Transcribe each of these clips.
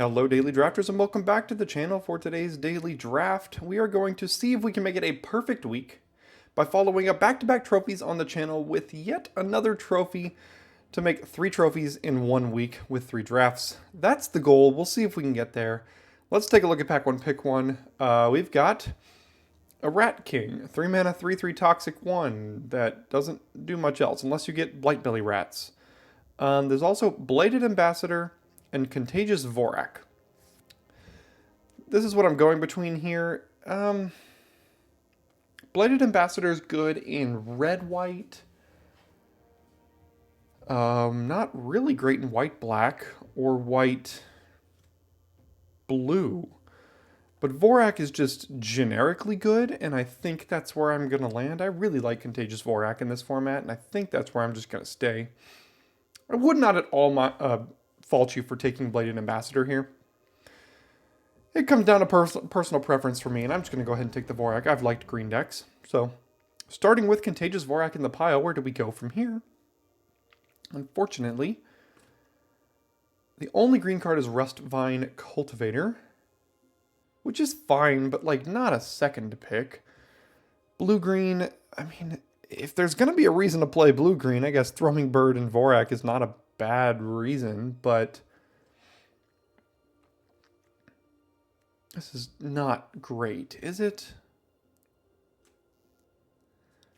Hello Daily Drafters and welcome back to the channel for today's Daily Draft. We are going to see if we can make it a perfect week by following up back-to-back trophies on the channel with yet another trophy to make 3 trophies in 1 week with 3 drafts. That's the goal. We'll see if we can get there. Let's take a look at pack 1, pick 1. We've got a Rat King, 3 mana, 3/3 toxic 1 that doesn't do much else unless you get Blightbelly Rats. There's also Bladed Ambassador and Contagious Vorak. This is what I'm going between here. Bladed Ambassador is good in red-white. Not really great in white-black or white-blue. But Vorak is just generically good, and I think that's where I'm going to land. I really like Contagious Vorak in this format, and I think that's where I'm just going to stay. I would not at all fault you for taking Bladed Ambassador here. It comes down to personal preference for me, and I'm just going to go ahead and take the Vorak. I've liked green decks. So, starting with Contagious Vorak in the pile, where do we go from here? Unfortunately, the only green card is Rustvine Cultivator, which is fine, but like not a second to pick. Blue-green, I mean, if there's going to be a reason to play blue-green, I guess Thrumming Bird and Vorak is not a bad reason, but this is not great, is it?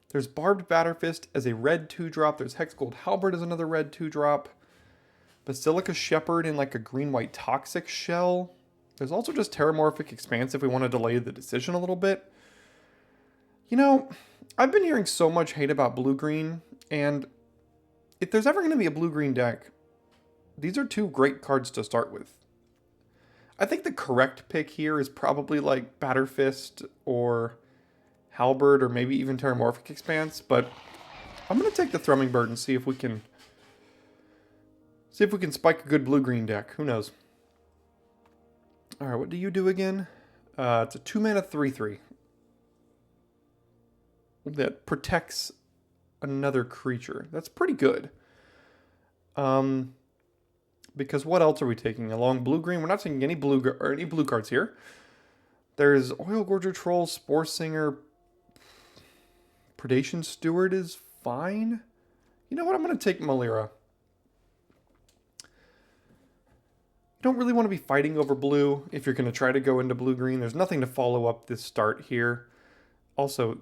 There's Barbed Batterfist as a red 2-drop. There's Hexgold Halberd as another red 2-drop. Basilica Shepherd in like a green-white toxic shell. There's also just Terramorphic Expanse if we want to delay the decision a little bit. You know, I've been hearing so much hate about blue-green, and if there's ever going to be a blue-green deck, these are 2 great cards to start with. I think the correct pick here is probably like Batterfist or Halberd or maybe even Terramorphic Expanse, but I'm going to take the Thrumming Bird and see if we can spike a good blue-green deck. Who knows? All right, what do you do again? It's a 2 mana 3/3 that protects another creature. That's pretty good. Because what else are we taking? Along blue-green, we're not taking any blue cards here. There's Oil Gorger Troll, Spore Singer, Predation Steward is fine. You know what? I'm going to take Malira. You don't really want to be fighting over blue if you're going to try to go into blue-green. There's nothing to follow up this start here. Also,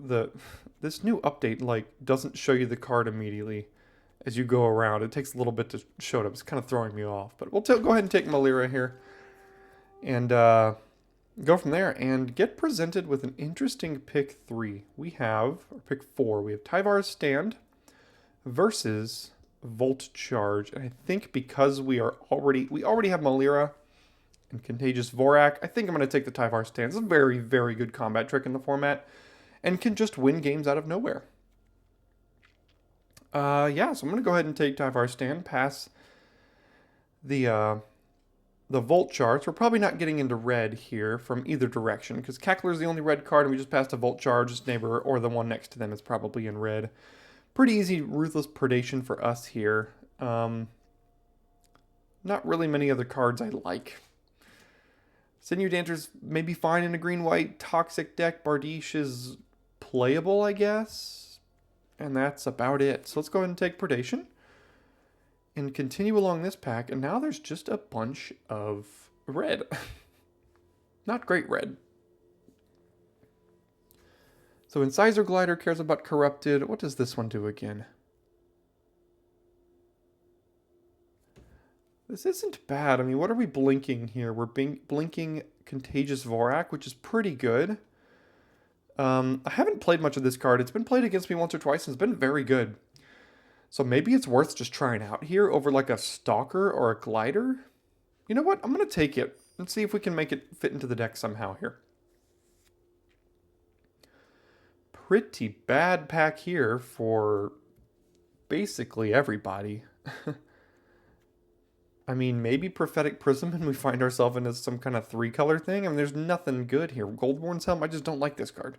this new update like doesn't show you the card immediately as you go around. It takes a little bit to show it up. It's kind of throwing me off. But we'll go ahead and take Malira here. And go from there and get presented with an interesting pick 3. We have, or pick 4, we have Tyvar's Stand versus Volt Charge. And I think because we already have Malira and Contagious Vorak, I think I'm going to take the Tyvar Stand. It's a very, very good combat trick in the format and can just win games out of nowhere. Yeah, so I'm going to go ahead and take Tyvar Stand, pass the Volt Charge. We're probably not getting into red here from either direction because Cackler is the only red card and we just passed a Volt Charge. His neighbor or the one next to them is probably in red. Pretty easy Ruthless Predation for us here. Not really many other cards I like. Sinew Dancer's maybe fine in a green-white toxic deck. Bardiche is playable, I guess. And that's about it. So let's go ahead and take Predation and continue along this pack. And now there's just a bunch of red. Not great red. So Incisor Glider cares about Corrupted. What does this one do again? This isn't bad. I mean, what are we blinking here? We're blinking Contagious Vorak, which is pretty good. I haven't played much of this card. It's been played against me once or twice and it's been very good. So maybe it's worth just trying out here over like a Stalker or a Glider. You know what? I'm going to take it and see if we can make it fit into the deck somehow here. Pretty bad pack here for basically everybody. I mean, maybe Prophetic Prism and we find ourselves into some kind of 3-color thing. I mean, there's nothing good here. Goldborn's Helm, I just don't like this card.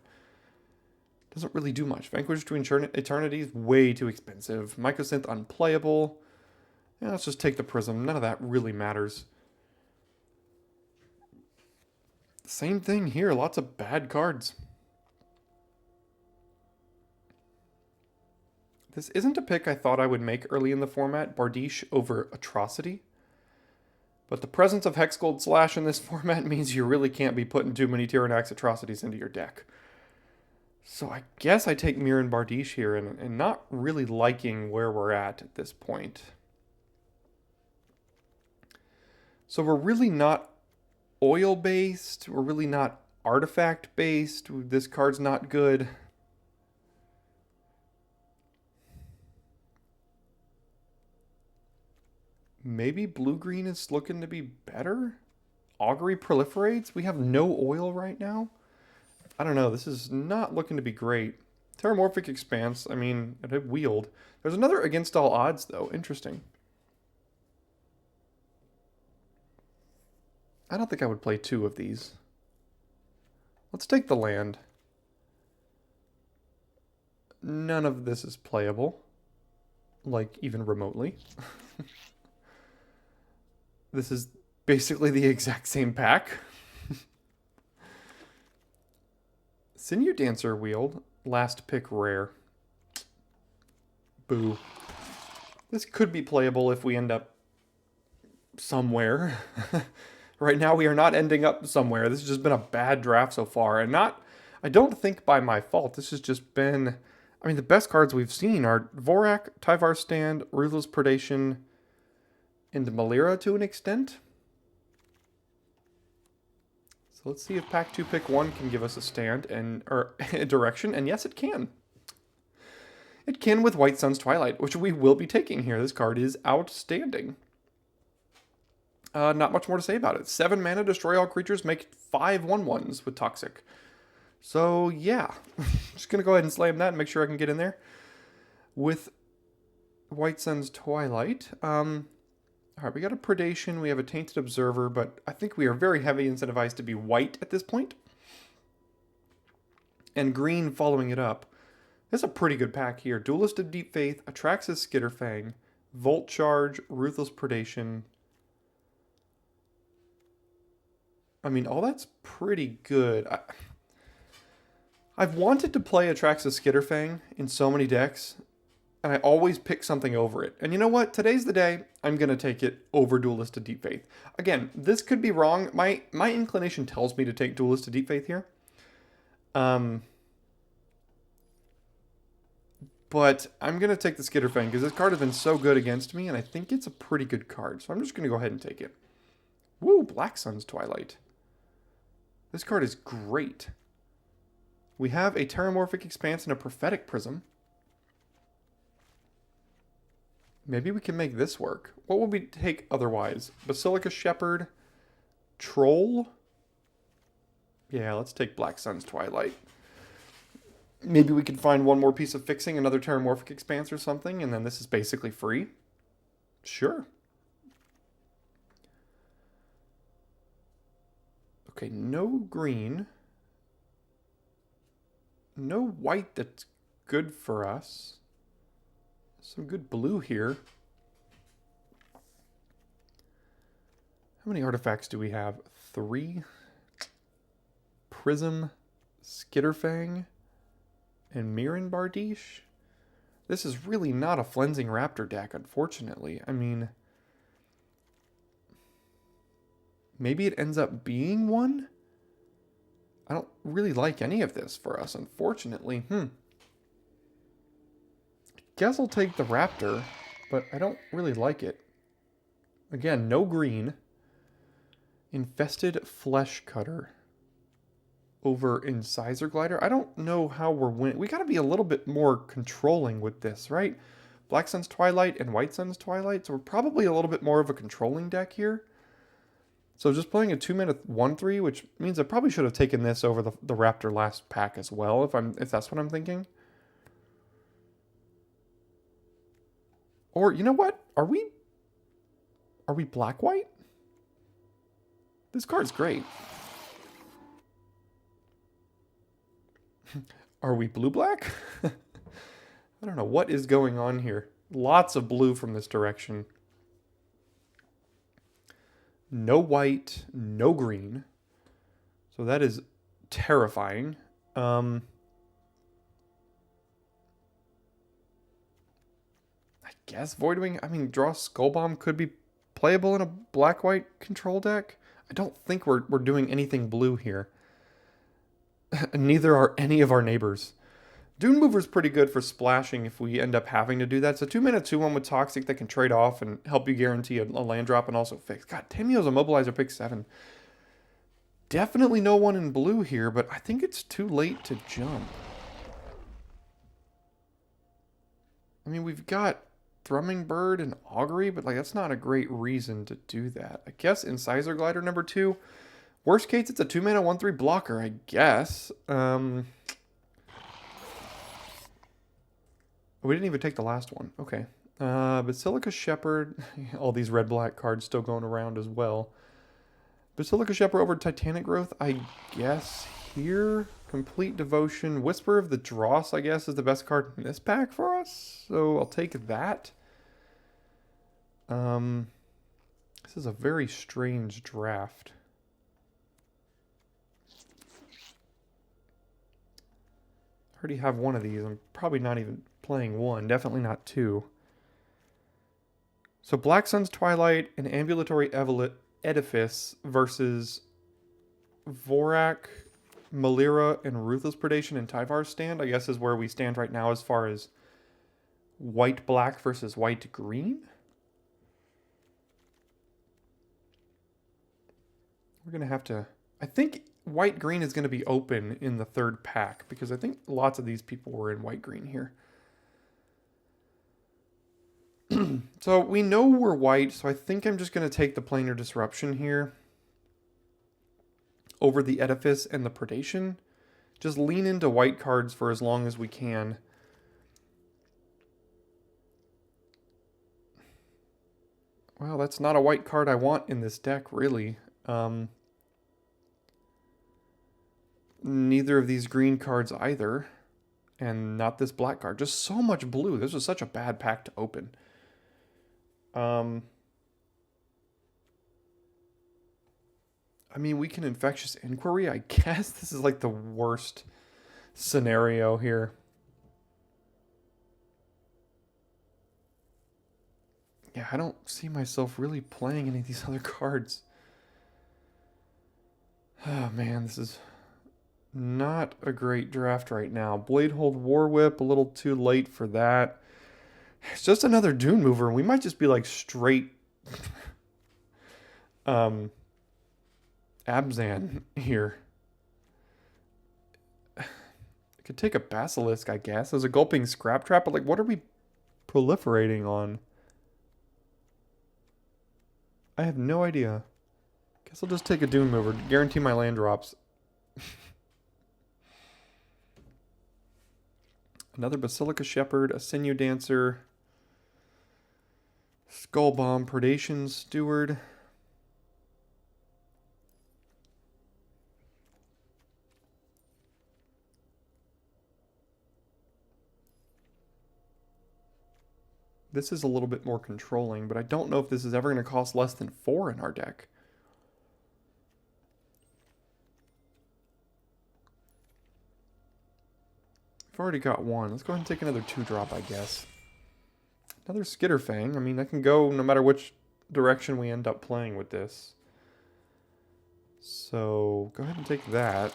Doesn't really do much. Vanquish to Eternity is way too expensive. Mycosynth unplayable. Yeah, let's just take the Prism. None of that really matters. Same thing here, lots of bad cards. This isn't a pick I thought I would make early in the format, Bardiche over Atrocity. But the presence of Hexgold Slash in this format means you really can't be putting too many Tyrannax Atrocities into your deck. So I guess I take Mirren Bardiche here and not really liking where we're at this point. So we're really not oil-based. We're really not artifact-based. This card's not good. Maybe blue-green is looking to be better? Augury proliferates? We have no oil right now? I don't know. This is not looking to be great. Terramorphic Expanse. I mean, it had Wield. There's another Against All Odds, though. Interesting. I don't think I would play 2 of these. Let's take the land. None of this is playable. Like, even remotely. This is basically the exact same pack. Sinew Dancer Wield. Last pick rare. Boo. This could be playable if we end up somewhere. Right now we are not ending up somewhere. This has just been a bad draft so far. And I don't think by my fault. This has just been, I mean, the best cards we've seen are Vorak, Tyvar Stand, Ruthless Predation, and Malira to an extent. So let's see if pack 2 pick 1 can give us a stand or a direction. And yes, it can. It can with White Sun's Twilight, which we will be taking here. This card is outstanding. Not much more to say about it. 7 mana, destroy all creatures, make 5 1/1s with Toxic. So, yeah. Just going to go ahead and slam that and make sure I can get in there. With White Sun's Twilight. Alright, we got a Predation, we have a Tainted Observer, but I think we are very heavy incentivized to be white at this point. And green following it up. That's a pretty good pack here. Duelist of Deep Faith, Atraxis Skitterfang, Volt Charge, Ruthless Predation. I mean, all that's pretty good. I've wanted to play Atraxis Skitterfang in so many decks, and I always pick something over it. And you know what? Today's the day I'm going to take it over Duelist of Deep Faith. Again, this could be wrong. My inclination tells me to take Duelist of Deep Faith here. But I'm going to take the Skitterfang because this card has been so good against me, and I think it's a pretty good card. So I'm just going to go ahead and take it. Woo, Black Sun's Twilight. This card is great. We have a Terramorphic Expanse and a Prophetic Prism. Maybe we can make this work. What would we take otherwise? Basilica Shepherd? Troll? Yeah, let's take Black Sun's Twilight. Maybe we can find one more piece of fixing, another Terramorphic Expanse or something, and then this is basically free. Sure. Okay, no green. No white that's good for us. Some good blue here. How many artifacts do we have? 3. Prism, Skitterfang, and Mirren Bardiche. This is really not a Flensing Raptor deck, unfortunately. I mean, maybe it ends up being one? I don't really like any of this for us, unfortunately. I guess I'll take the Raptor, but I don't really like it. Again, no green. Infested Flesh Cutter over Incisor Glider. I don't know how we're winning. We got to be a little bit more controlling with this, right? Black Sun's Twilight and White Sun's Twilight, so we're probably a little bit more of a controlling deck here. So just playing a 2-mana 1/3, which means I probably should have taken this over the Raptor last pack as well, if that's what I'm thinking. Or you know what? Are we black-white? This card's great. Are we blue-black? I don't know what is going on here. Lots of blue from this direction. No white, no green. So that is terrifying. I guess Voidwing, I mean, draw Skull Bomb could be playable in a black-white control deck. I don't think we're doing anything blue here. Neither are any of our neighbors. Dune Mover's pretty good for splashing if we end up having to do that. It's a 2-mana 2/1 with Toxic that can trade off and help you guarantee a land drop and also fix. God, Tamio's Immobilizer pick 7. Definitely no one in blue here, but I think it's too late to jump. I mean, we've got Thrumming Bird and Augury, but like that's not a great reason to do that. I guess Incisor Glider number 2. Worst case, it's a 2-mana 1/3 blocker, I guess. We didn't even take the last one. Okay. Basilica Shepherd. All these red-black cards still going around as well. Basilica Shepherd over Titanic Growth, I guess here. Complete Devotion. Whisper of the Dross, I guess, is the best card in this pack for us. So I'll take that. This is a very strange draft. I already have one of these. I'm probably not even playing one. Definitely not two. So Black Sun's Twilight and Ambulatory Edifice versus Vorak, Malira, and Ruthless Predation and Tyvar's stand, I guess is where we stand right now as far as white-black versus white-green. We're going to have to... I think white-green is going to be open in the third pack because I think lots of these people were in white-green here. So we know we're white, so I think I'm just going to take the Planar Disruption here over the Edifice and the Predation. Just lean into white cards for as long as we can. Well, that's not a white card I want in this deck, really. Neither of these green cards either. And not this black card. Just so much blue. This was such a bad pack to open. I mean, we can Infectious Inquiry. I guess this is like the worst scenario here. Yeah, I don't see myself really playing any of these other cards. Oh man, this is not a great draft right now. Bladehold War Whip, a little too late for that. It's just another Dune Mover. We might just be like straight Abzan here. I could take a Basilisk, I guess. There's a Gulping Scrap Trap, but like what are we proliferating on? I have no idea. Guess I'll just take a Dune Mover. Guarantee my land drops. Another Basilica Shepherd, a Sinew Dancer, Skull Bomb, Predation Steward. This is a little bit more controlling, but I don't know if this is ever going to cost less than 4 in our deck. We've already got one. Let's go ahead and take another 2-drop, I guess. Another Skitterfang. I mean, I can go no matter which direction we end up playing with this. So, go ahead and take that.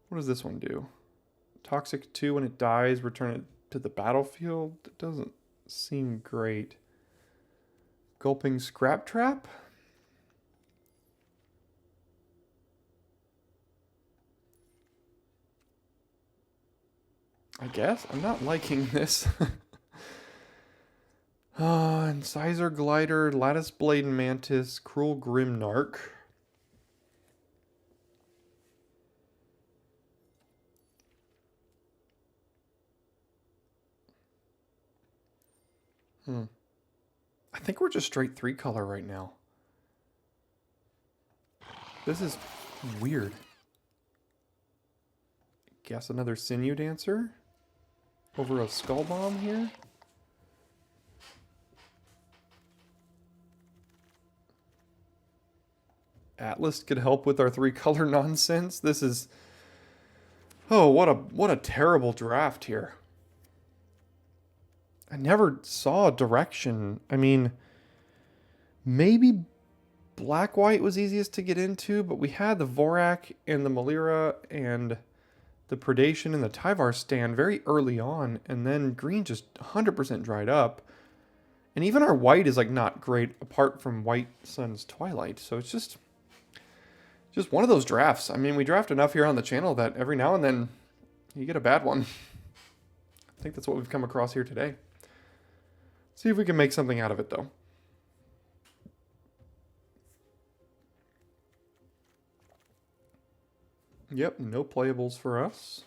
What does this one do? Toxic 2, when it dies, return it to the battlefield. It doesn't seem great. Gulping Scrap Trap? I guess. I'm not liking this. Incisor Glider, Lattice Blade Mantis, Cruel Grimnarch. I think we're just straight 3-color right now. This is weird. Guess another Sinew Dancer over a Skull Bomb here. Atlas could help with our 3-color nonsense. This is... Oh, what a terrible draft here. I never saw a direction. I mean, maybe black-white was easiest to get into, but we had the Vorak and the Melira and the Predation and the Tyvar stand very early on, and then green just 100% dried up. And even our white is like not great apart from White Sun's Twilight. So it's just one of those drafts. I mean, we draft enough here on the channel that every now and then you get a bad one. I think that's what we've come across here today. See if we can make something out of it, though. Yep, no playables for us.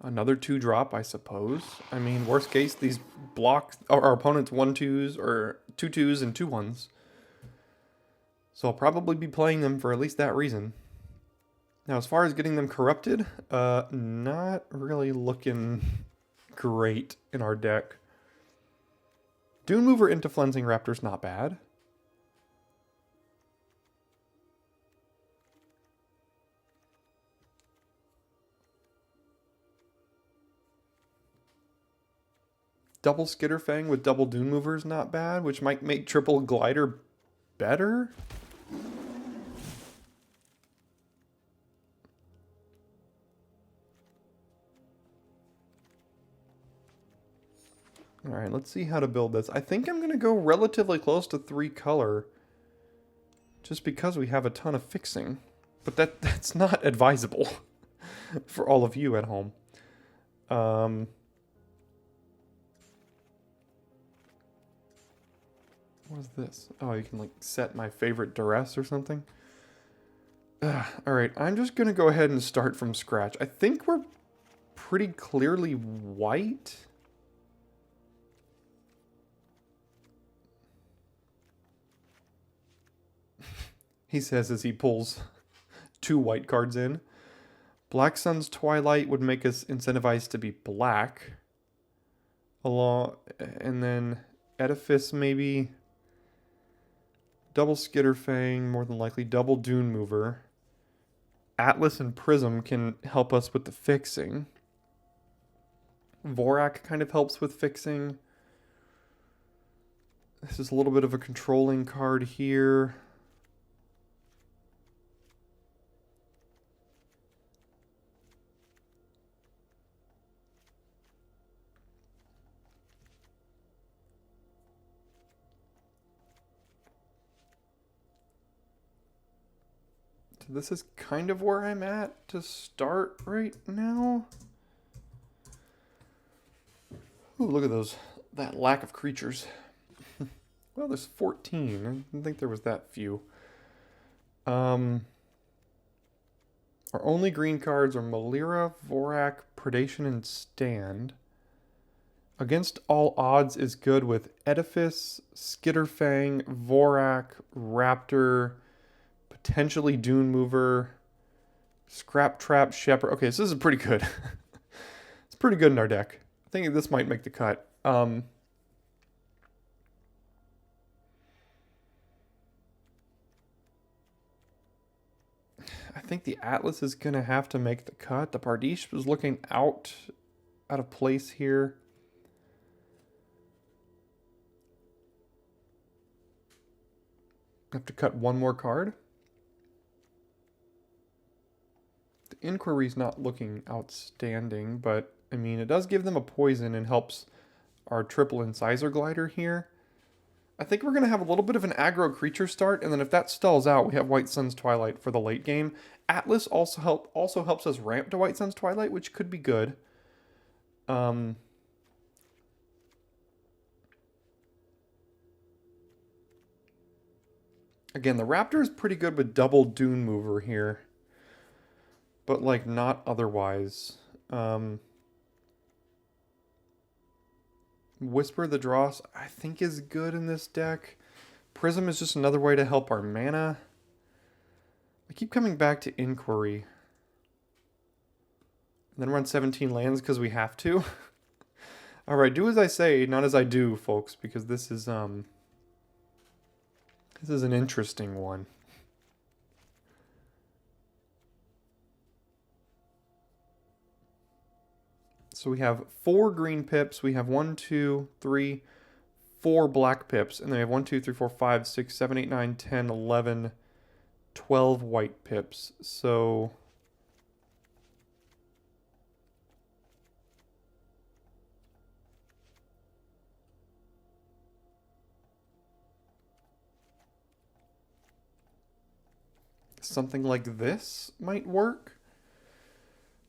Another 2-drop, I suppose. I mean, worst case, these block our opponent's 1-2s or 2-2s and 2-1s. So I'll probably be playing them for at least that reason. Now, as far as getting them corrupted, not really looking great in our deck. Dune Mover into Flensing Raptor's not bad. Double Skitterfang with double Dune Mover is not bad, which might make triple Glider better. Alright, let's see how to build this. I think I'm going to go relatively close to 3-color, just because we have a ton of fixing. But that's not advisable for all of you at home. What is this? Oh, you can like set my favorite duress or something. Alright, I'm just going to go ahead and start from scratch. I think we're pretty clearly white. He says as he pulls 2 white cards in. Black Sun's Twilight would make us incentivized to be black. And then Edifice maybe. Double Skitterfang, more than likely. Double Dune Mover. Atlas and Prism can help us with the fixing. Vorak kind of helps with fixing. This is a little bit of a controlling card here. This is kind of where I'm at to start right now. Ooh, look at those. That lack of creatures. Well, there's 14. I didn't think there was that few. Our only green cards are Melira, Vorak, Predation, and Stand. Against all odds is good with Edifice, Skitterfang, Vorak, Raptor, potentially Dune Mover, Scrap Trap, Shepherd. Okay, so this is pretty good. It's pretty good in our deck. I think this might make the cut. I think the Atlas is going to have to make the cut. The Pardish was looking out of place here. I have to cut one more card. Inquiry's not looking outstanding, but I mean, it does give them a poison and helps our triple incisor glider here. I think we're going to have a little bit of an aggro creature start, and then if that stalls out, we have White Sun's Twilight for the late game. Atlas also helps us ramp to White Sun's Twilight, which could be good. Again, the Raptor is pretty good with double Dune Mover here. But, like, not otherwise. Whisper the Dross, I think, is good in this deck. Prism is just another way to help our mana. I keep coming back to Inquiry. And then run 17 lands because we have to. Alright, do as I say, not as I do, folks. Because this is, This is an interesting one. So we have 4 green pips. We have 1, 2, 3, 4 black pips. And then we have 1, 2, 3, 4, 5, 6, 7, 8, 9, 10, 11, 12 white pips. So something like this might work.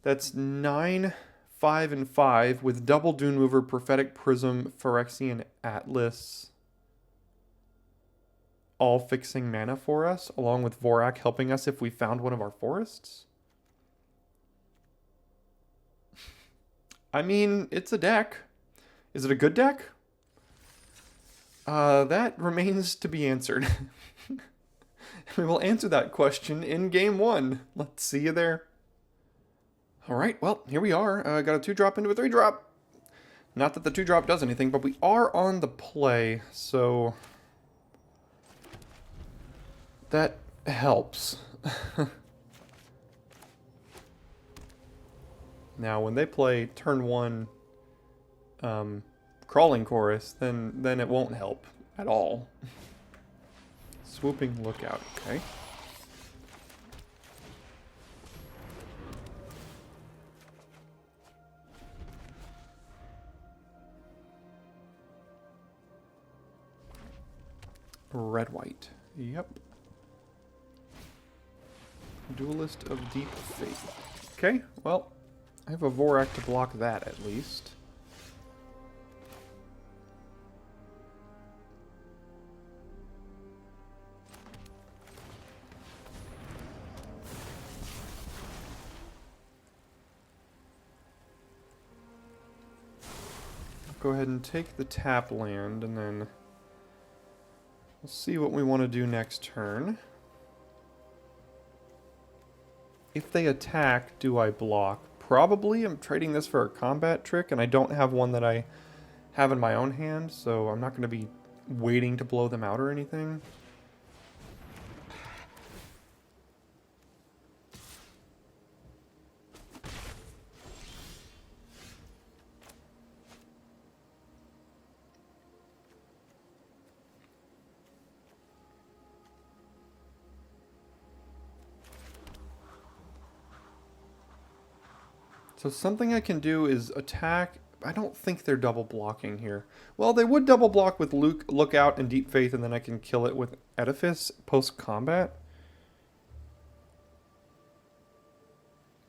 That's 9, 5, and 5 with double Dune Mover, Prophetic Prism, Phyrexian Atlas, all fixing mana for us, along with Vorak helping us if we found one of our forests. I mean, it's a deck. Is it a good deck? That remains to be answered. We will answer that question in game 1. Let's see you there. Alright, well, here we are. Got a 2-drop into a 3-drop. Not that the 2-drop does anything, but we are on the play, so that helps. Now, when they play turn 1 Crawling Chorus, then it won't help at all. Swooping Lookout, okay. Red-white. Yep. Duelist of Deep Faith. Okay, well, I have a Vorak to block that at least. Go ahead and take the tap land and then we'll see what we want to do next turn. If they attack, do I block? Probably. I'm trading this for a combat trick, and I don't have one that I have in my own hand, so I'm not going to be waiting to blow them out or anything. So something I can do is attack. I don't think they're double blocking here. Well, they would double block with Lookout and Deep Faith, and then I can kill it with Edifice post-combat.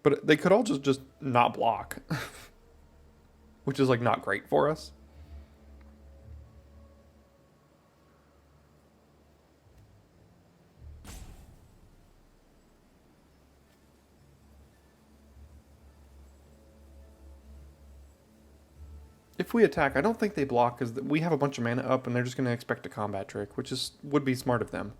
But they could all just not block. Which is, like, not great for us. If we attack, I don't think they block because we have a bunch of mana up and they're just going to expect a combat trick, which would be smart of them.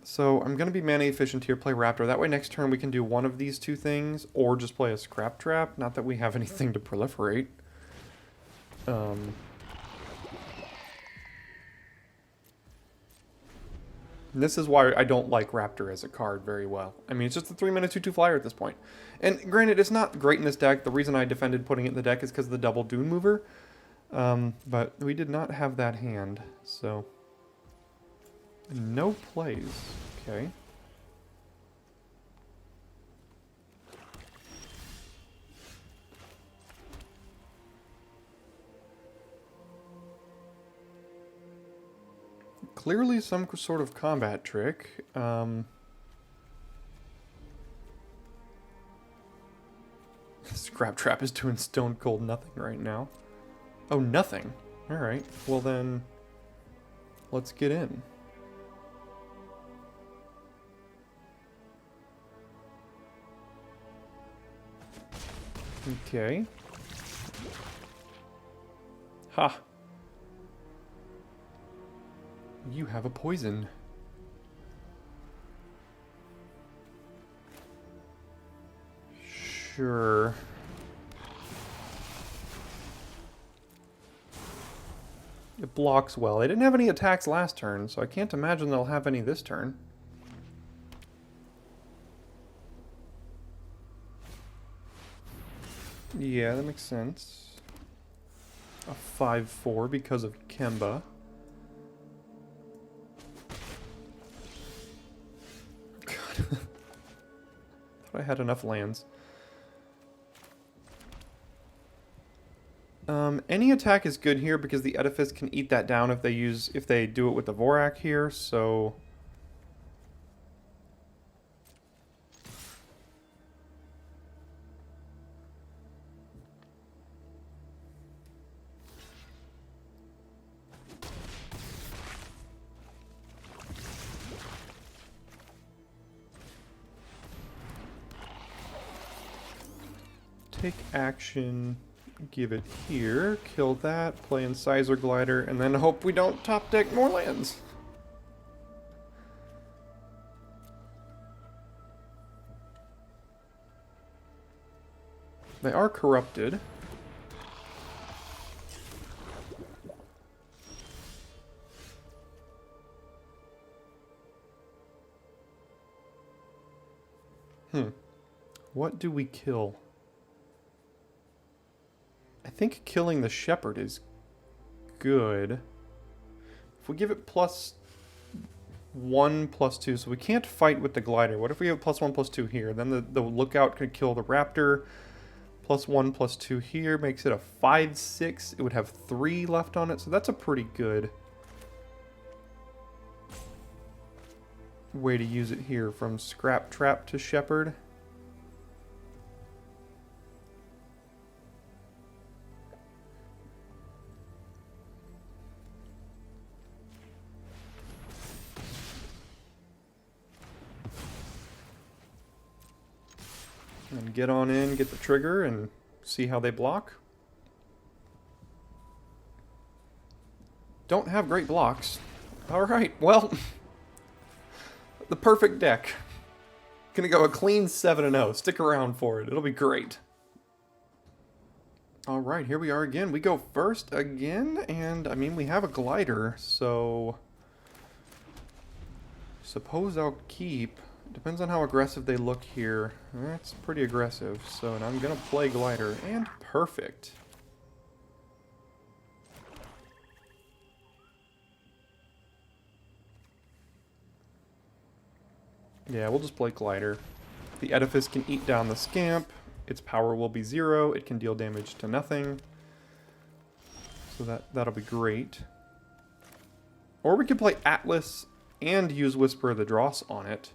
So I'm going to be mana efficient here, play Raptor. That way next turn we can do one of these two things or just play a Scrap Trap. Not that we have anything to proliferate. This is why I don't like Raptor as a card very well. I mean, it's just a 3-mana 2/2 flyer at this point. And granted, it's not great in this deck. The reason I defended putting it in the deck is because of the double Dune Mover. But we did not have that hand, so... No plays. Okay. Clearly some sort of combat trick. Scrap Trap is doing stone cold nothing right now. Oh, nothing. Alright, well then, let's get in. Okay. Ha! You have a poison. Sure. It blocks well. They didn't have any attacks last turn, so I can't imagine they'll have any this turn. Yeah, that makes sense. A 5/4 because of Kemba. God. Thought I had enough lands. Any attack is good here because the Edifice can eat that down if they do it with the Vorak here, so... Take action, give it here, kill that, play Incisor Glider, and then hope we don't top deck more lands. They are corrupted. What do we kill? I think killing the Shepherd is good. If we give it +1/+2, so we can't fight with the Glider. What if we have +1/+2 here? Then the Lookout could kill the Raptor. +1/+2 here makes it a 5/6. It would have 3 left on it, so that's a pretty good way to use it here, from Scrap Trap to Shepherd. And get on in, get the trigger, and see how they block. Don't have great blocks. Alright, well, the perfect deck. Gonna go a clean 7-0. Stick around for it. It'll be great. Alright, here we are again. We go first again, and I mean, we have a Glider, so... Suppose I'll keep... Depends on how aggressive they look here. That's pretty aggressive, so I'm gonna play Glider, and perfect. Yeah, we'll just play Glider. The Edifice can eat down the Scamp. Its power will be 0. It can deal damage to nothing. So that'll be great. Or we could play Atlas and use Whisper of the Dross on it.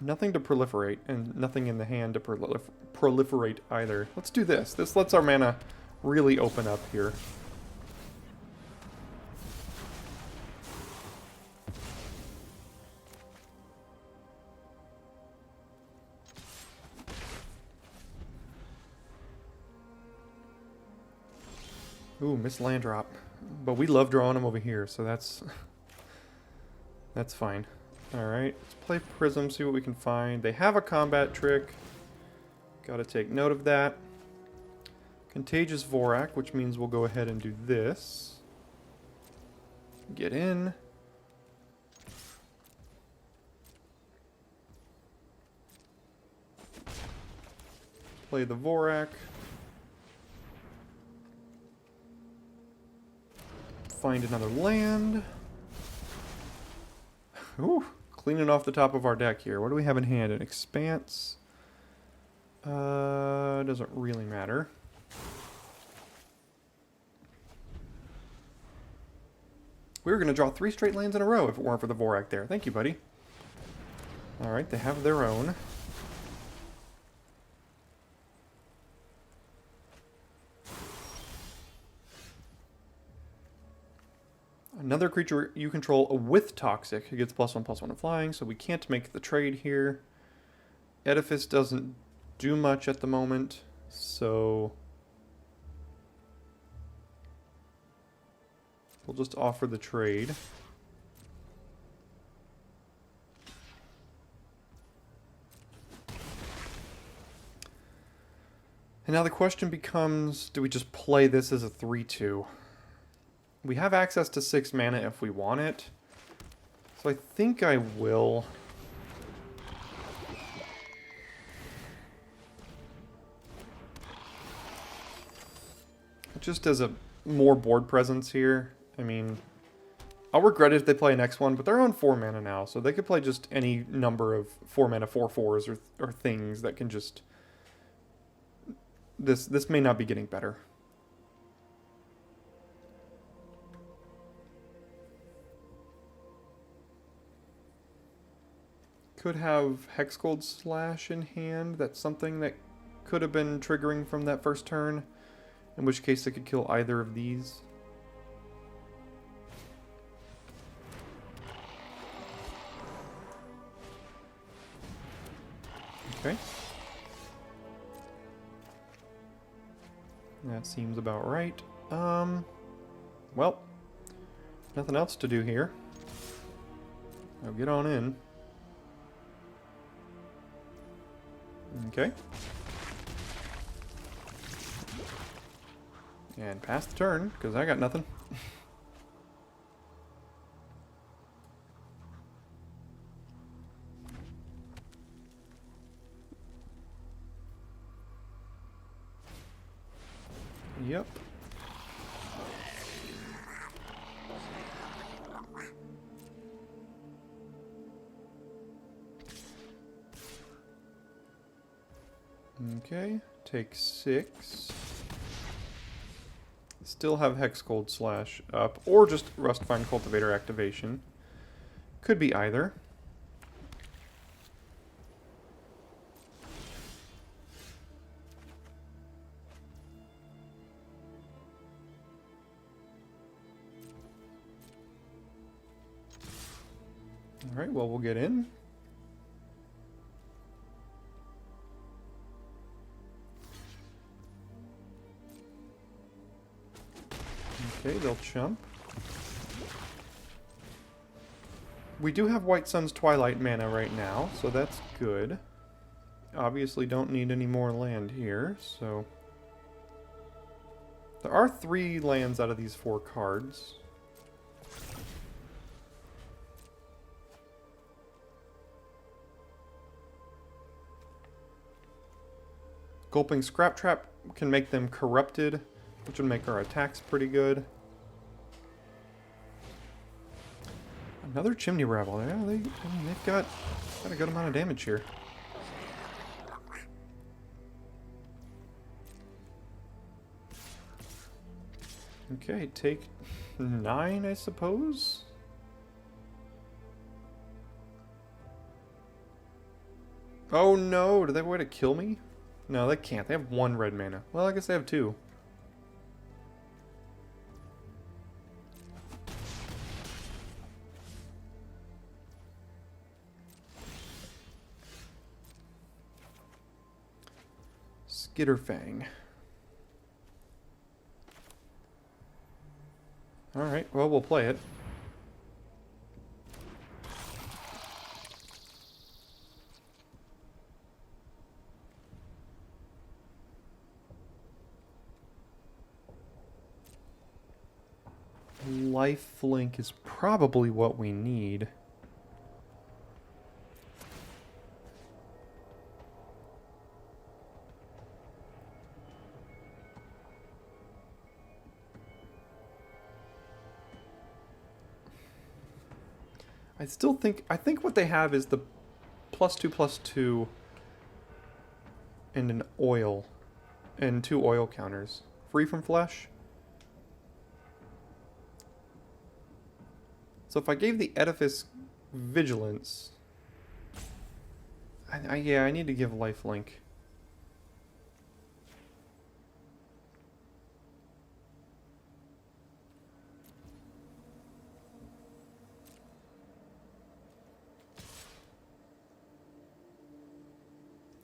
Nothing to proliferate, and nothing in the hand to proliferate either. Let's do this. This lets our mana really open up here. Ooh, missed land drop. But we love drawing them over here, so that's fine. Alright, let's play Prism, see what we can find. They have a combat trick. Gotta take note of that. Contagious Vorak, which means we'll go ahead and do this. Get in. Play the Vorak. Find another land. Ooh, cleaning off the top of our deck here. What do we have in hand? An Expanse. Doesn't really matter. We were going to draw 3 straight lands in a row if it weren't for the Vorak there. Thank you, buddy. Alright, they have their own. Another creature you control with Toxic. It gets +1/+1 to flying, so we can't make the trade here. Edifice doesn't do much at the moment, so we'll just offer the trade. And now the question becomes, do we just play this as a 3-2? We have access to 6 mana if we want it. So I think I will. Just as a more board presence here. I mean, I'll regret it if they play next one, but they're on 4 mana now, so they could play just any number of 4 mana 4/4s or things that can just... This may not be getting better. Could have Hexgold Slash in hand. That's something that could have been triggering from that first turn. In which case they could kill either of these. Okay. That seems about right. Well, nothing else to do here. I'll get on in. Okay. And pass the turn, because I got nothing. Yep. Okay, take 6. Still have Hexgold Slash up, or just Rustvine Cultivator activation. Could be either. Alright, well, we'll get in. Okay, they'll chump. We do have White Sun's Twilight mana right now, so that's good. Obviously don't need any more land here, so... There are 3 lands out of these 4 cards. Gulping Scrap Trap can make them corrupted, which would make our attacks pretty good. Another Chimney Rabble. Yeah, they've got a good amount of damage here. Okay, take 9, I suppose. Oh no, do they have a way to kill me? No, they can't. They have 1 red mana. Well, I guess they have 2. Skitterfang. Alright, well, we'll play it. Lifelink is probably what we need. I think what they have is the +2/+2 and an oil and 2 oil counters. Free from flesh. So if I gave the Edifice Vigilance... yeah, I need to give lifelink.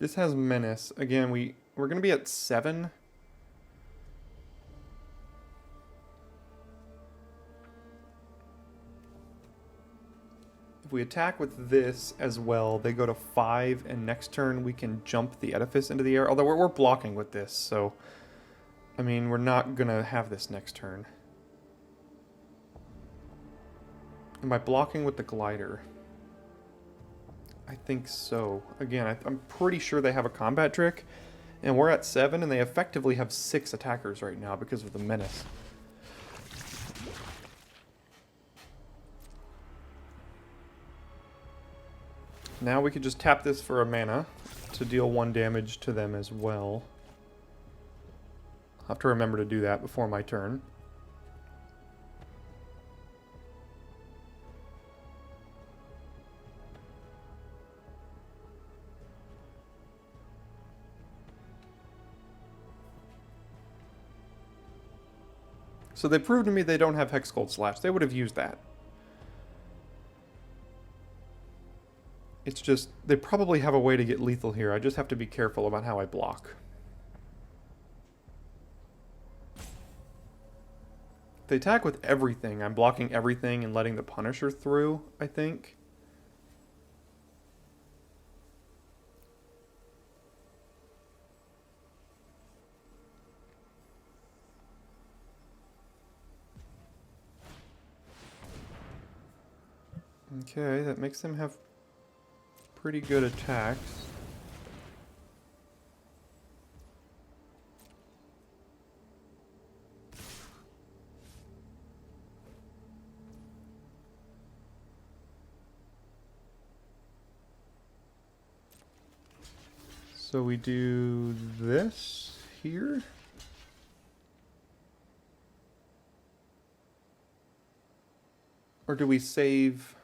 This has Menace. Again, we're going to be at 7. If we attack with this as well, they go to 5, and next turn we can jump the edifice into the air. Although we're blocking with this, so... I mean, we're not going to have this next turn. Am I blocking with the glider? I think so. Again, I'm pretty sure they have a combat trick. And we're at 7, and they effectively have 6 attackers right now because of the menace. Now we could just tap this for a mana to deal 1 damage to them as well. I'll have to remember to do that before my turn. So they proved to me they don't have Hexgold Slash. They would have used that. It's just, they probably have a way to get lethal here. I just have to be careful about how I block. If they attack with everything, I'm blocking everything and letting the Punisher through, I think. Okay, that makes them have pretty good attacks. So we do this here. Or do we save...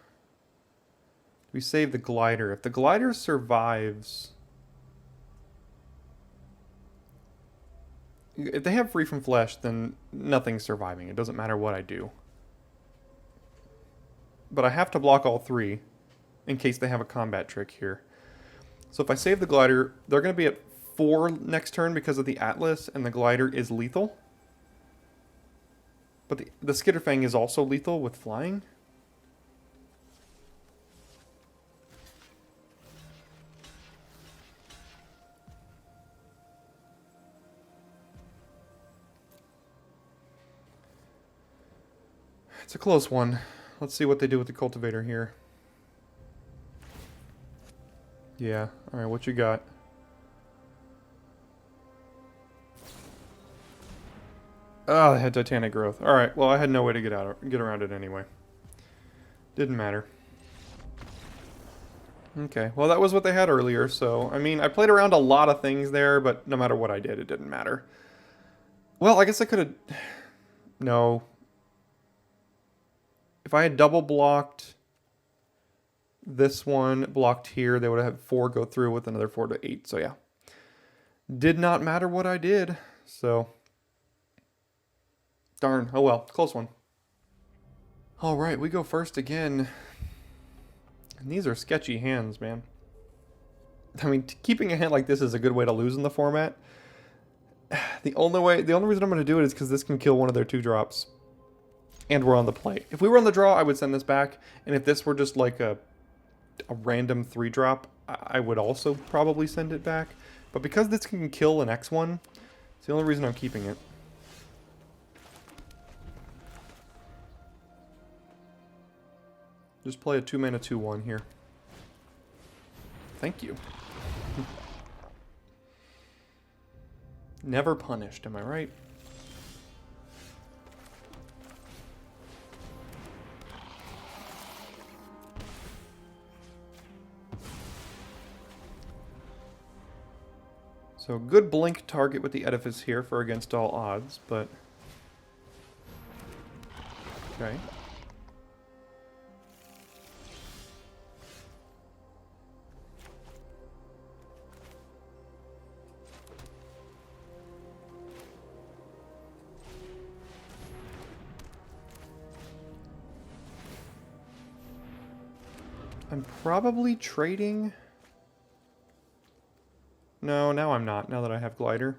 We save the glider. If the glider survives... If they have free from flesh, then nothing's surviving. It doesn't matter what I do. But I have to block all 3 in case they have a combat trick here. So if I save the glider, they're going to be at 4 next turn because of the Atlas, and the glider is lethal. But the Skitterfang is also lethal with flying. It's a close one. Let's see what they do with the Cultivator here. Yeah. Alright, what you got? Oh, they had Titanic Growth. Alright, well I had no way to get around it anyway. Didn't matter. Okay, well that was what they had earlier, so... I mean, I played around a lot of things there, but no matter what I did, it didn't matter. Well, I guess I could have... No... If I had double blocked this one, blocked here, they would have had 4 go through with another 4 to 8. So yeah. Did not matter what I did. So. Darn. Oh well. Close one. Alright, we go first again. And these are sketchy hands, man. I mean, keeping a hand like this is a good way to lose in the format. The only reason I'm going to do it is because this can kill one of their 2-drops. And we're on the play. If we were on the draw, I would send this back. And if this were just like a random 3-drop, I would also probably send it back. But because this can kill an X1, it's the only reason I'm keeping it. Just play a 2-mana 2/1 here. Thank you. Never punished, am I right? So good blink target with the Edifice here for against all odds, but... Okay. I'm probably trading... No, now I'm not, now that I have Glider.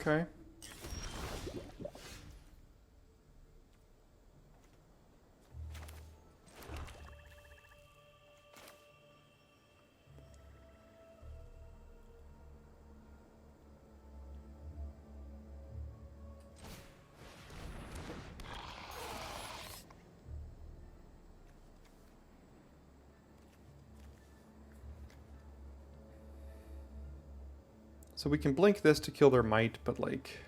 Okay. So we can blink this to kill their might, but like...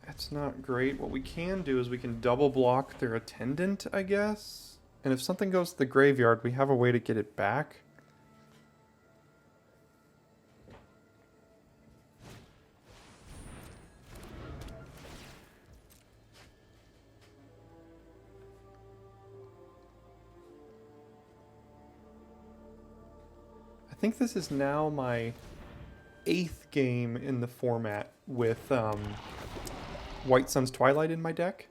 that's not great. What we can do is we can double block their attendant, I guess? And if something goes to the graveyard, we have a way to get it back. I think this is now my 8th game in the format with White Sun's Twilight in my deck.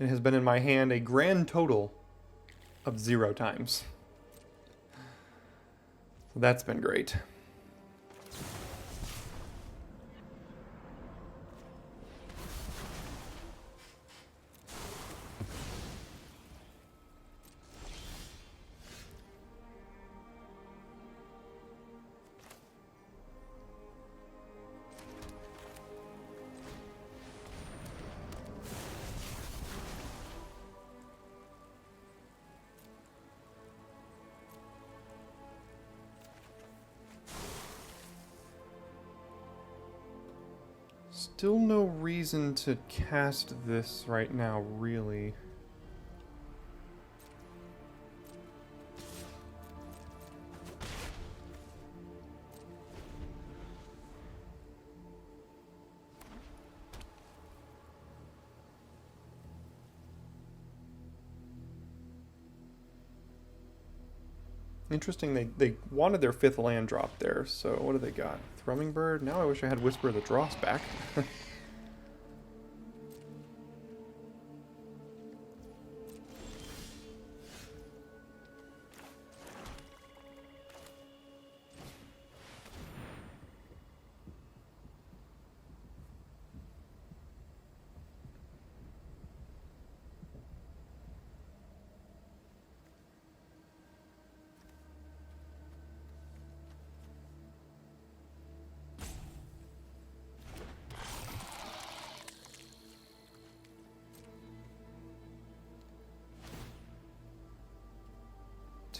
It has been in my hand a grand total of 0 times. So that's been great. Still no reason to cast this right now, really. Interesting, they wanted their 5th land drop there, so what do they got? Thrumming Bird? Now I wish I had Whisper of the Dross back.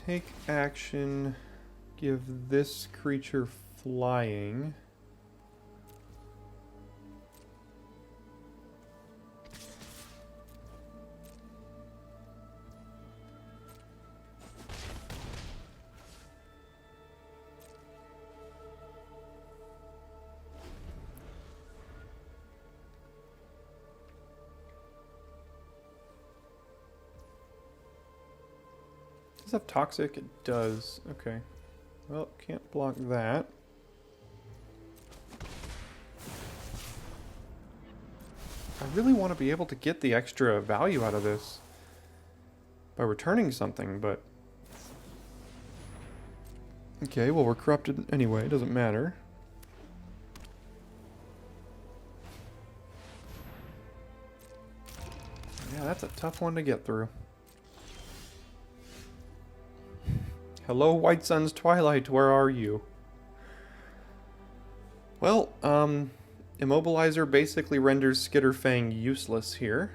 Take action, give this creature flying. Does it have toxic? It does. Okay. Well, can't block that. I really want to be able to get the extra value out of this by returning something, but... okay, well, we're corrupted anyway. It doesn't matter. Yeah, that's a tough one to get through. Hello, White Sun's Twilight, where are you? Well, Immobilizer basically renders Skitterfang useless here.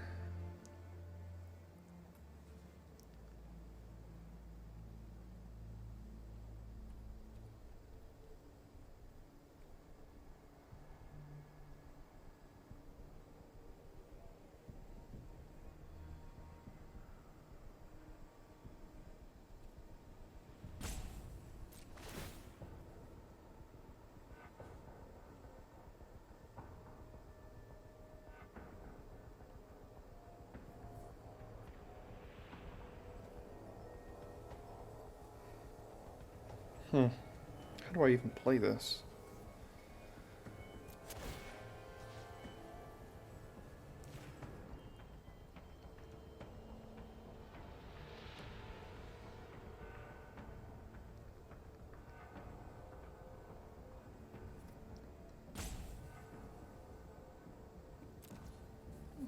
How do I even play this?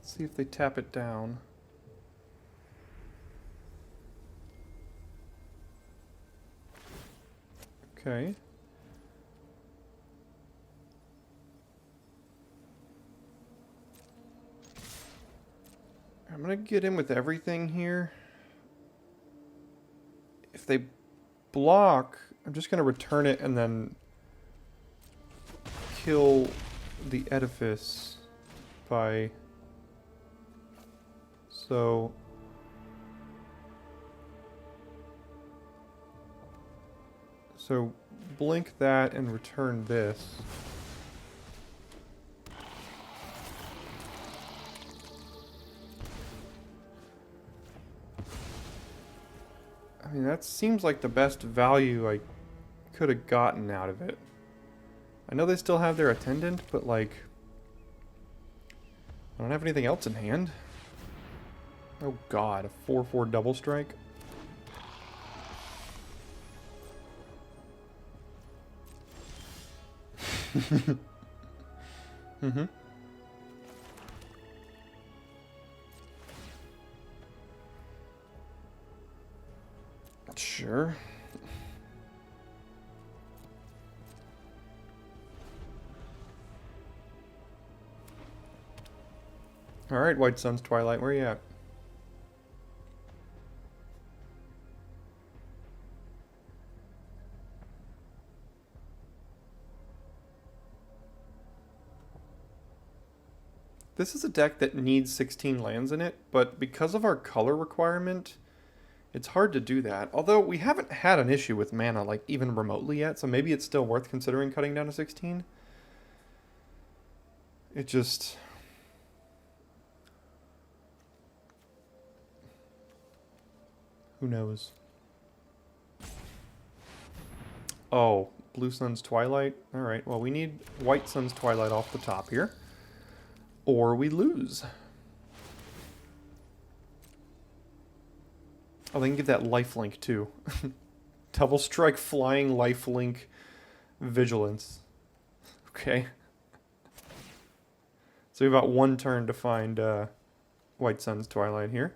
Let's see if they tap it down. Okay. I'm gonna get in with everything here. If they block, I'm just gonna return it and then kill the edifice by... So blink that and return this. I mean, that seems like the best value I could have gotten out of it. I know they still have their attendant, but like, I don't have anything else in hand. Oh god, a 4/4 double strike. Mm-hmm. Sure. Alright, White Sun's Twilight, where are you at? This is a deck that needs 16 lands in it, but because of our color requirement, it's hard to do that. Although we haven't had an issue with mana, like, even remotely yet, so maybe it's still worth considering cutting down to 16. It just... Who knows? Oh, Blue Sun's Twilight? Alright, well we need White Sun's Twilight off the top here. Or we lose. Oh, they can give that lifelink too. Double strike, flying, lifelink, vigilance. Okay. So we've got one turn to find White Sun's Twilight here.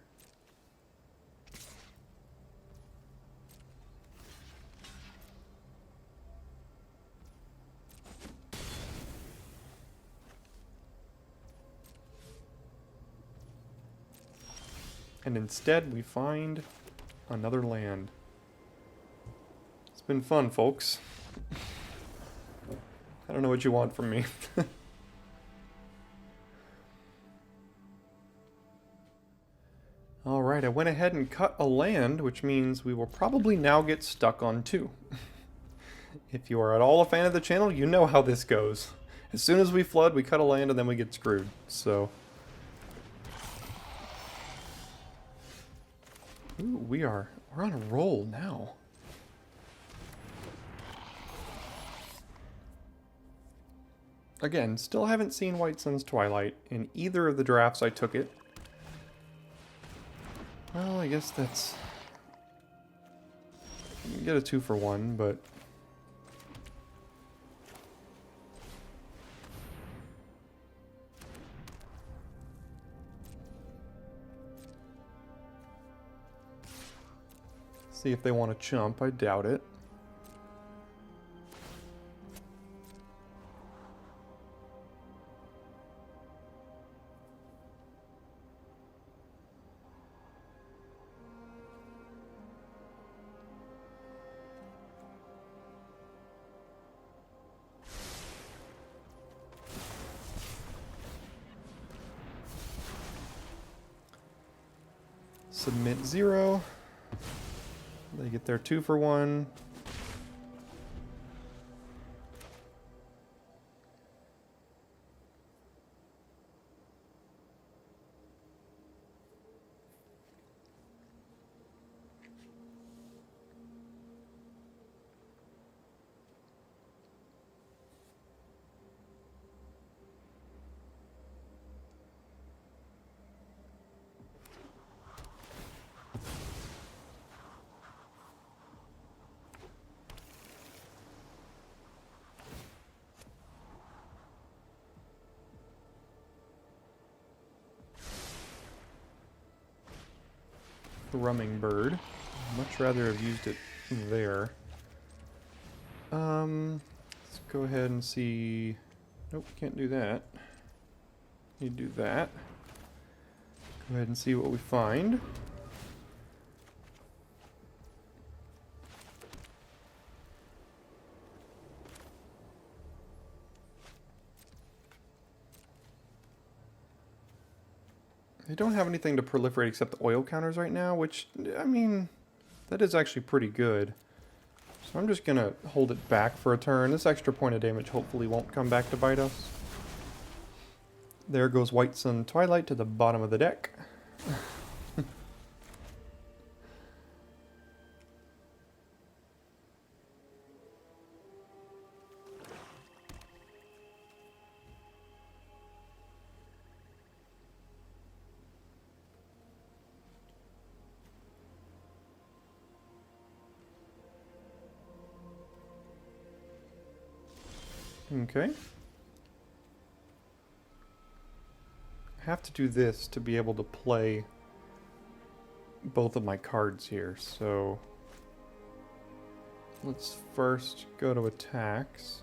And instead we find another land. It's been fun, folks. I don't know what you want from me. Alright, I went ahead and cut a land, which means we will probably now get stuck on 2. If you are at all a fan of the channel, you know how this goes. As soon as we flood, we cut a land and then we get screwed. So... Ooh, we're on a roll now. Again, still haven't seen White Sun's Twilight. In either of the drafts I took it. Well, I guess that's... You can get a 2-for-1, but... See if they want to chump. I doubt it. Submit 0. They get their 2-for-1. Rumming Bird. Much rather have used it there. Let's go ahead and see... Nope, can't do that. Need to do that. Go ahead and see what we find. They don't have anything to proliferate except the oil counters right now, which, I mean, that is actually pretty good. So I'm just going to hold it back for a turn. This extra point of damage hopefully won't come back to bite us. There goes White Sun Twilight to the bottom of the deck. Okay. I have to do this to be able to play both of my cards here, so let's first go to attacks.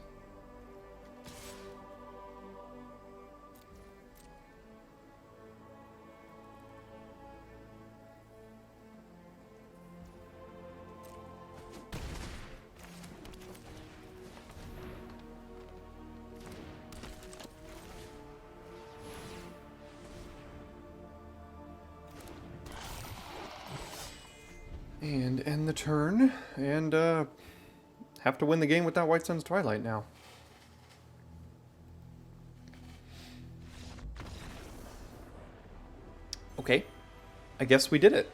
And end the turn, and have to win the game without White Sun's Twilight now. Okay, I guess we did it.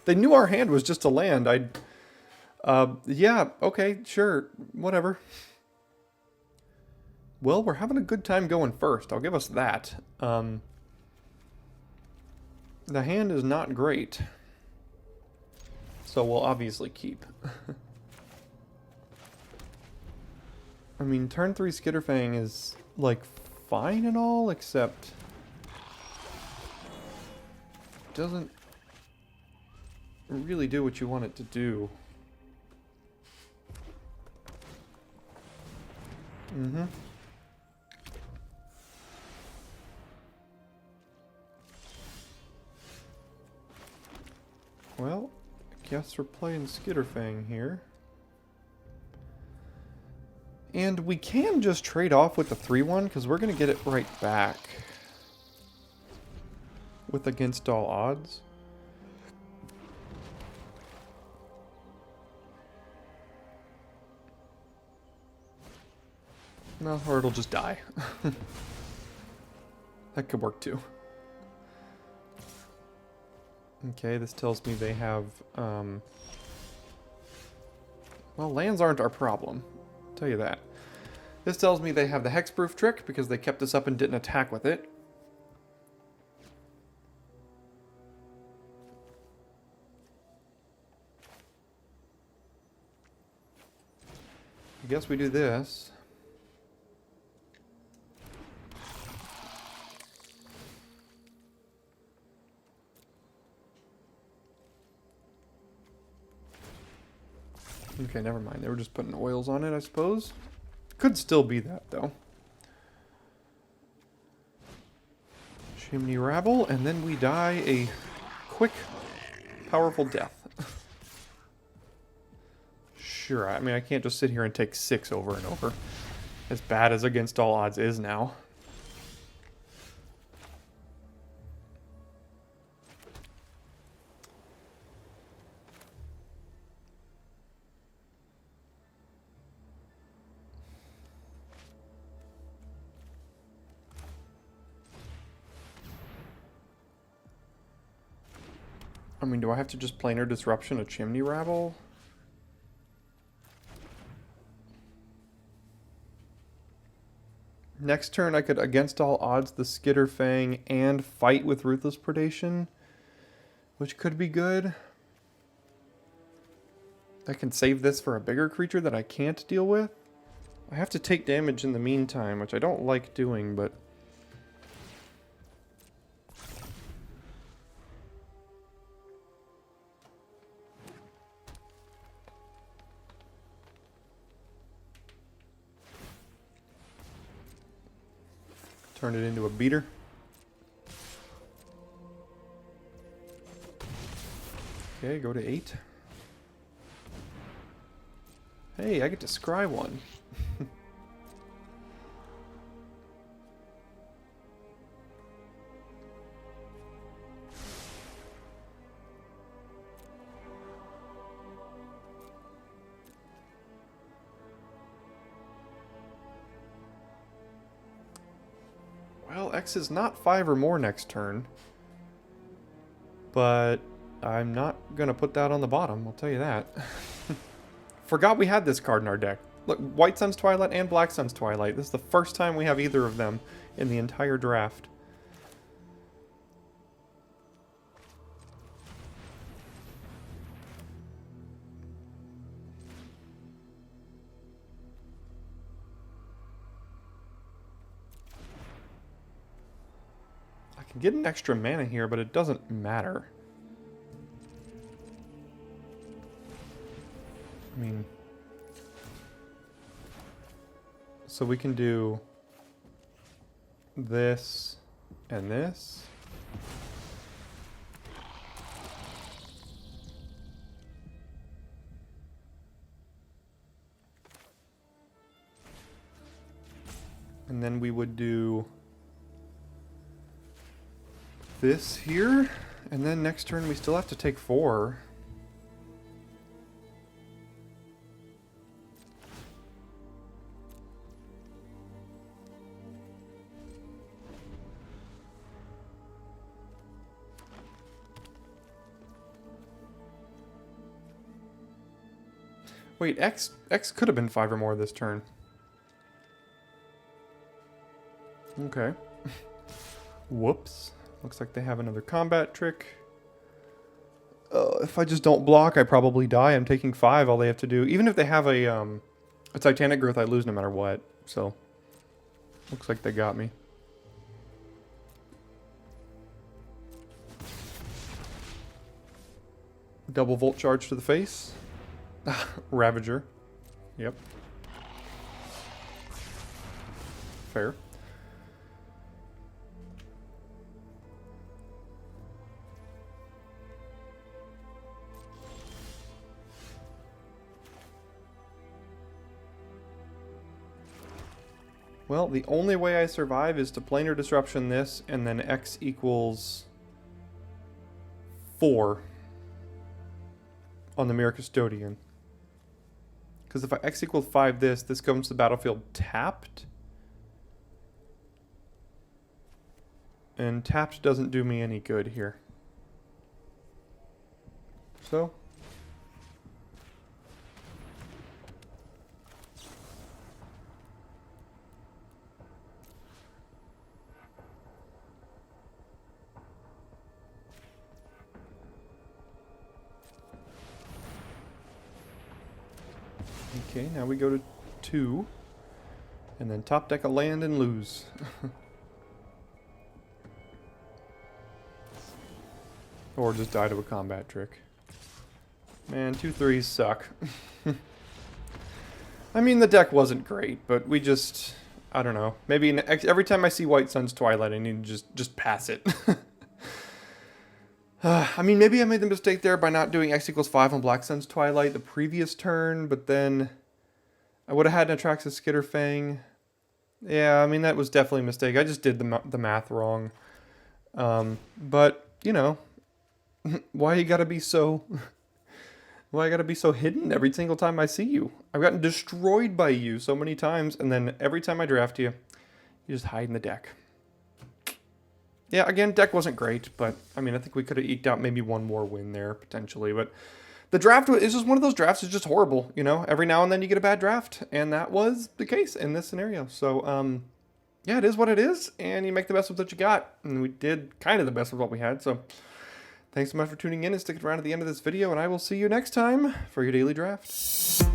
They knew our hand was just a land. Yeah, okay, sure, whatever. Well, we're having a good time going first, I'll give us that. The hand is not great. So we'll obviously keep. I mean, turn 3 Skitterfang is, like, fine and all, except... doesn't really do what you want it to do. Mm-hmm. Well... guess we're playing Skitterfang here. And we can just trade off with the 3-1, because we're going to get it right back. With Against All Odds. No, or it'll just die. That could work too. Okay, this tells me they have, well, lands aren't our problem. I'll tell you that. This tells me they have the hexproof trick because they kept us up and didn't attack with it. I guess we do this. Okay, never mind. They were just putting oils on it, I suppose. Could still be that, though. Chimney Rabble, and then we die a quick, powerful death. Sure, I mean, I can't just sit here and take 6 over and over. As bad as Against All Odds is now. I mean, do I have to just planar disruption a Chimney Rabble? Next turn I could Against All Odds the Skitterfang and fight with Ruthless Predation, which could be good. I can save this for a bigger creature that I can't deal with. I have to take damage in the meantime, which I don't like doing, but... Turn it into a beater. Okay, go to 8. Hey, I get to scry one. Well, X is not 5 or more next turn. But I'm not going to put that on the bottom, I'll tell you that. Forgot we had this card in our deck. Look, White Sun's Twilight and Black Sun's Twilight. This is the first time we have either of them in the entire draft. I can get an extra mana here, but it doesn't matter. I mean, so we can do this and this. And then we would do this here, and then next turn we still have to take 4. Wait, X could have been 5 or more this turn. Okay. Whoops. Looks like they have another combat trick. If I just don't block, I probably die. I'm taking 5. All they have to do, even if they have a Titanic Growth, I lose no matter what. So, looks like they got me. Double Volt Charge to the face. Ravager. Yep. Fair. Well, the only way I survive is to Planar Disruption this, and then X equals 4 on the Mirror Custodian. Because if I X equals 5 this comes to the battlefield tapped. And tapped doesn't do me any good here. So. Okay, now we go to 2. And then top deck a land and lose. Or just die to a combat trick. Man, 2/3s suck. I mean, the deck wasn't great, but we just... I don't know. Maybe every time I see White Sun's Twilight, I need to just pass it. I mean, maybe I made the mistake there by not doing X equals 5 on Black Sun's Twilight the previous turn, but then I would have had an Atraxas Skitterfang. Yeah, I mean, that was definitely a mistake. I just did the math wrong. But, you know, why you gotta be so... Why I gotta be so hidden every single time I see you? I've gotten destroyed by you so many times, and then every time I draft you, you just hide in the deck. Yeah, again, deck wasn't great, but, I mean, I think we could have eked out maybe one more win there, potentially, but the draft is just one of those drafts that's just horrible, you know? Every now and then you get a bad draft, and that was the case in this scenario. So, yeah, it is what it is, and you make the best with what you got, and we did kind of the best with what we had, so thanks so much for tuning in and sticking around at the end of this video, and I will see you next time for your daily draft.